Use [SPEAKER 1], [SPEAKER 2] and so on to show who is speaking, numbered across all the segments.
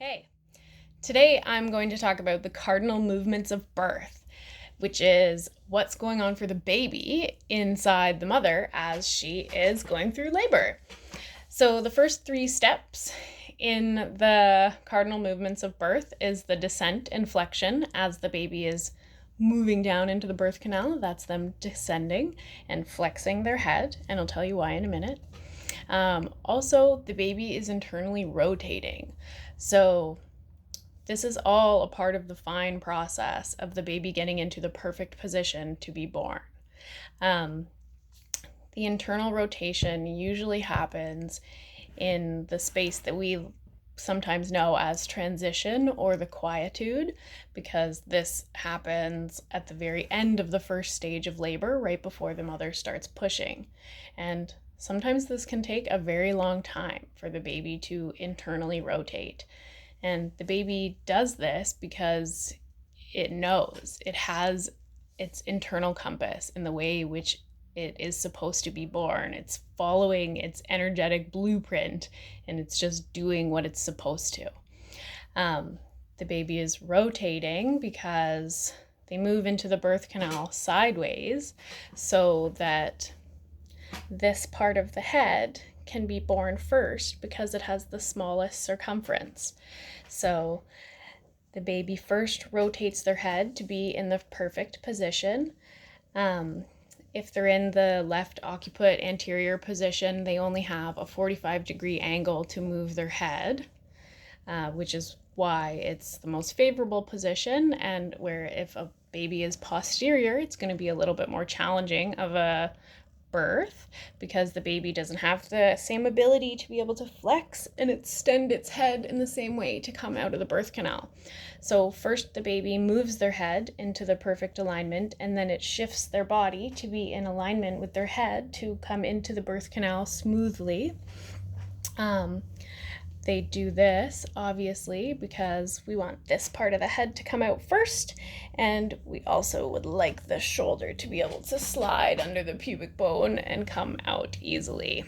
[SPEAKER 1] Hey, today I'm going to talk about the cardinal movements of birth, which is what's going on for the baby inside the mother as she is going through labor. So, the first three steps in the cardinal movements of birth is the descent and flexion as the baby is moving down into the birth canal. That's them descending and flexing their head, and I'll tell you why in a minute. Also, the baby is internally rotating. So, this is all a part of the fine process of the baby getting into the perfect position to be born. Um, the internal rotation usually happens in the space that we sometimes know as transition or the quietude, because this happens at the very end of the first stage of labor, right before the mother starts pushing. And sometimes this can take a very long time for the baby to internally rotate. And the baby does this because it knows, it has its internal compass in the way which it is supposed to be born. It's following its energetic blueprint and it's just doing what it's supposed to. The baby is rotating because they move into the birth canal sideways so that this part of the head can be born first because it has the smallest circumference. So the baby first rotates their head to be in the perfect position. If they're in the left occiput anterior position, they only have a 45-degree angle to move their head, which is why it's the most favorable position, and where if a baby is posterior, it's going to be a little bit more challenging of a birth because the baby doesn't have the same ability to be able to flex and extend its head in the same way to come out of the birth canal. So first the baby moves their head into the perfect alignment, and then it shifts their body to be in alignment with their head to come into the birth canal smoothly. They do this, obviously, because we want this part of the head to come out first, and we also would like the shoulder to be able to slide under the pubic bone and come out easily.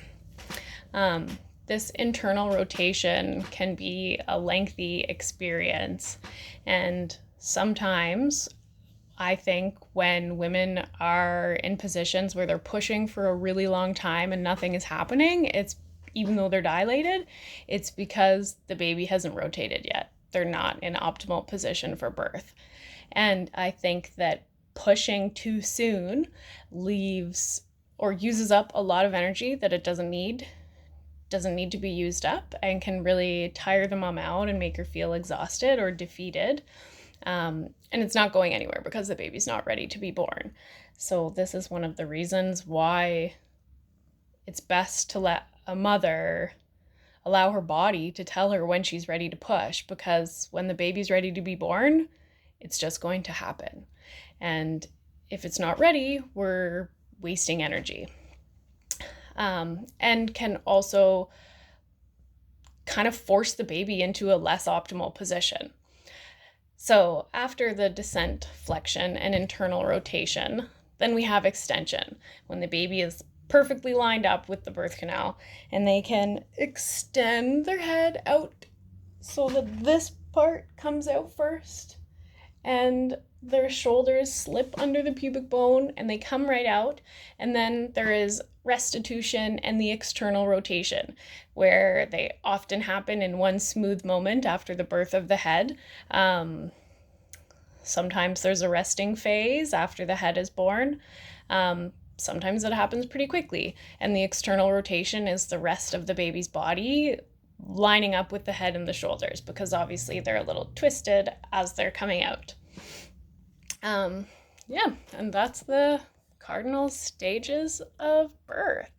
[SPEAKER 1] This internal rotation can be a lengthy experience, and sometimes I think when women are in positions where they're pushing for a really long time and nothing is happening, even though they're dilated, it's because the baby hasn't rotated yet. They're not in optimal position for birth. And I think that pushing too soon leaves or uses up a lot of energy that it doesn't need to be used up, and can really tire the mom out and make her feel exhausted or defeated. And it's not going anywhere because the baby's not ready to be born. So this is one of the reasons why it's best to let a mother allow her body to tell her when she's ready to push, because when the baby's ready to be born, it's just going to happen. And if it's not ready, we're wasting energy. And can also kind of force the baby into a less optimal position. So after the descent, flexion, and internal rotation, then we have extension, when the baby is perfectly lined up with the birth canal and they can extend their head out so that this part comes out first and their shoulders slip under the pubic bone and they come right out. And then there is restitution and the external rotation, where they often happen in one smooth moment after the birth of the head. Sometimes there's a resting phase after the head is born. Sometimes it happens pretty quickly, and the external rotation is the rest of the baby's body lining up with the head and the shoulders, because obviously they're a little twisted as they're coming out. And that's the cardinal stages of birth.